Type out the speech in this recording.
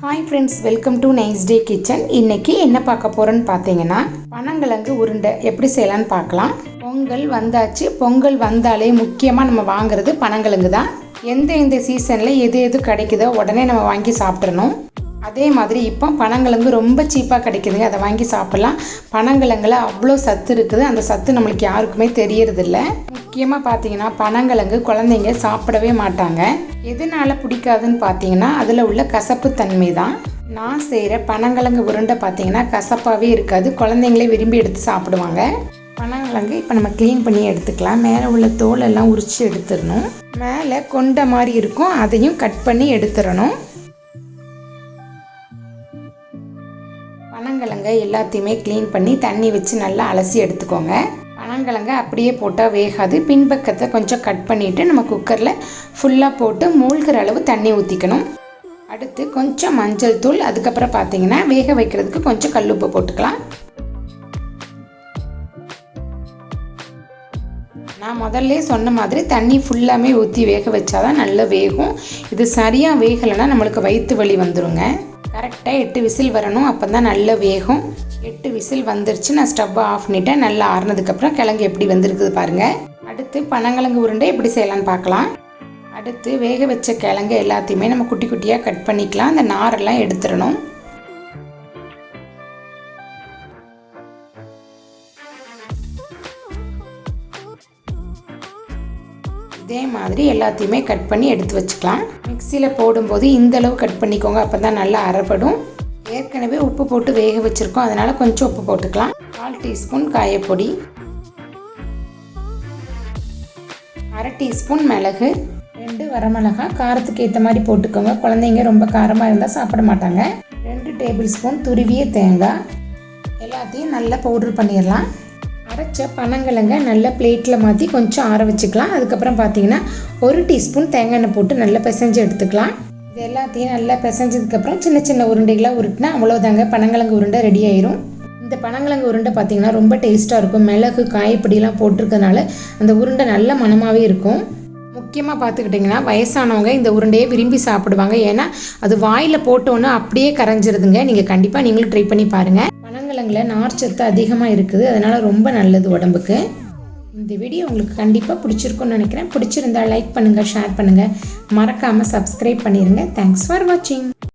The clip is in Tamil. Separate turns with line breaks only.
Hi friends, welcome to Nicedaykitchen. இன்றைக்கி என்ன பார்க்க போகிறோன்னு பார்த்தீங்கன்னா, பனங்கிழங்கு உருண்டை எப்படி செய்யலான்னு பார்க்கலாம். பொங்கல் வந்தாச்சு. பொங்கல் வந்தாலே முக்கியமாக நம்ம வாங்குறது பனங்கிழங்கு தான். எந்த சீசனில் எது கிடைக்குதோ உடனே நம்ம வாங்கி சாப்பிட்றணும். அதே மாதிரி இப்போ பனங்கிழங்கு ரொம்ப சீப்பாக கிடைக்குதுங்க, அதை வாங்கி சாப்பிட்லாம். பனங்கிழங்குல அவ்வளோ சத்து இருக்குது. அந்த சத்து நம்மளுக்கு யாருக்குமே தெரியறதில்ல. முக்கியமாக பார்த்தீங்கன்னா பனங்கிழங்கு குழந்தைங்க சாப்பிடவே மாட்டாங்க. எதனால் பிடிக்காதுன்னு பார்த்தீங்கன்னா அதில் உள்ள கசப்பு தன்மை தான். நான் செய்கிற பனங்கிழங்கு உருண்டை பார்த்தீங்கன்னா கசப்பாகவே இருக்காது. குழந்தைங்களே விரும்பி எடுத்து சாப்பிடுவாங்க. பனங்கிழங்கு இப்போ நம்ம க்ளீன் பண்ணி எடுத்துக்கலாம். மேலே உள்ள தோலெல்லாம் உரித்து எடுத்துடணும். மேலே கொண்ட மாதிரி இருக்கும், அதையும் கட் பண்ணி எடுத்துடணும். பனங்கிழங்கை எல்லாத்தையுமே க்ளீன் பண்ணி தண்ணி வச்சு நல்லா அலசி எடுத்துக்கோங்க. பனங்கிழங்கை அப்படியே போட்டால் வேகாது. பின்பக்கத்தை கொஞ்சம் கட் பண்ணிவிட்டு நம்ம குக்கரில் ஃபுல்லாக போட்டு மூழ்கிற அளவு தண்ணி ஊற்றிக்கணும். அடுத்து கொஞ்சம் மஞ்சள் தூள், அதுக்கப்புறம் பார்த்தீங்கன்னா வேக வைக்கிறதுக்கு கொஞ்சம் கல்லுப்பு போட்டுக்கலாம். நான் முதல்ல சொன்ன மாதிரி தண்ணி ஃபுல்லாமே ஊற்றி வேக வச்சாதான் நல்லா வேகும். இது சரியாக வேகலைன்னா நம்மளுக்கு வயிற்று வலி வந்துடுங்க. கரெக்டாக 8 விசில் வரணும், அப்போ தான் நல்லா வேகும். 8 விசில் வந்துருச்சு. நான் ஸ்டவ்வை ஆஃப் பண்ணிட்டேன். நல்லா ஆறுனதுக்கப்புறம் கிழங்கு எப்படி வந்திருக்குது பாருங்கள். அடுத்து பனங்கிழங்கு உருண்டை எப்படி செய்யலான்னு பார்க்கலாம். அடுத்து வேக வச்ச கிழங்கு எல்லாத்தையுமே நம்ம குட்டி குட்டியாக கட் பண்ணிக்கலாம். அந்த நாரெல்லாம் எடுத்துடணும். இதே மாதிரி எல்லாத்தையுமே கட் பண்ணி எடுத்து வச்சுக்கலாம். மிக்சியில் போடும்போது இந்தளவு கட் பண்ணிக்கோங்க, அப்போ தான் நல்லா அரைப்படும். ஏற்கனவே உப்பு போட்டு வேக வச்சுருக்கோம், அதனால் கொஞ்சம் உப்பு போட்டுக்கலாம். 1/4 டீஸ்பூன் காயப்பொடி, 1/2 டீஸ்பூன் மிளகு, 2 வரமிளகாய் காரத்துக்கு ஏற்ற மாதிரி போட்டுக்கோங்க. குழந்தைங்க ரொம்ப காரமாக இருந்தால் சாப்பிட மாட்டாங்க. 2 டேபிள் ஸ்பூன் துருவிய தேங்காய். எல்லாத்தையும் நல்லா பவுடர் பண்ணிடலாம். அரைச்ச பனங்கிழங்கை நல்லா பிளேட்டில் மாற்றி கொஞ்சம் ஆற வச்சுக்கலாம். அதுக்கப்புறம் பார்த்தீங்கன்னா 1 டீஸ்பூன் தேங்காய் எண்ணெய் போட்டு நல்லா பிசைஞ்சு எடுத்துக்கலாம். இது எல்லாத்தையும் நல்லா பிசைஞ்சதுக்கப்புறம் சின்ன சின்ன உருண்டைகளாக உருட்டினா அவ்வளோதாங்க, பனங்கிழங்கு உருண்டை ரெடி ஆயிரும். இந்த பனங்கிழங்கு உருண்டை பார்த்தீங்கன்னா ரொம்ப டேஸ்ட்டாக இருக்கும். மிளகு காயப்பொடியெலாம் போட்டிருக்கனால அந்த உருண்டை நல்ல மணமாகவே இருக்கும். முக்கியமாக பார்த்துக்கிட்டிங்கன்னா வயசானவங்க இந்த உருண்டையை விரும்பி சாப்பிடுவாங்க. ஏன்னா அது வாயில் போட்டோன்னு அப்படியே கரைஞ்சிருதுங்க. நீங்கள் கண்டிப்பாக நீங்களும் ட்ரை பண்ணி பாருங்கள். பனங்கிழங்குல நார்ச்சத்து அதிகமாக இருக்குது, அதனால் ரொம்ப நல்லது உடம்புக்கு. இந்த வீடியோ உங்களுக்கு கண்டிப்பாக பிடிச்சிருக்குன்னு நினைக்கிறேன். பிடிச்சிருந்தா லைக் பண்ணுங்கள், ஷேர் பண்ணுங்கள், மறக்காமல் சப்ஸ்கிரைப் பண்ணிடுங்க. தேங்க்ஸ் ஃபார் வாட்சிங்.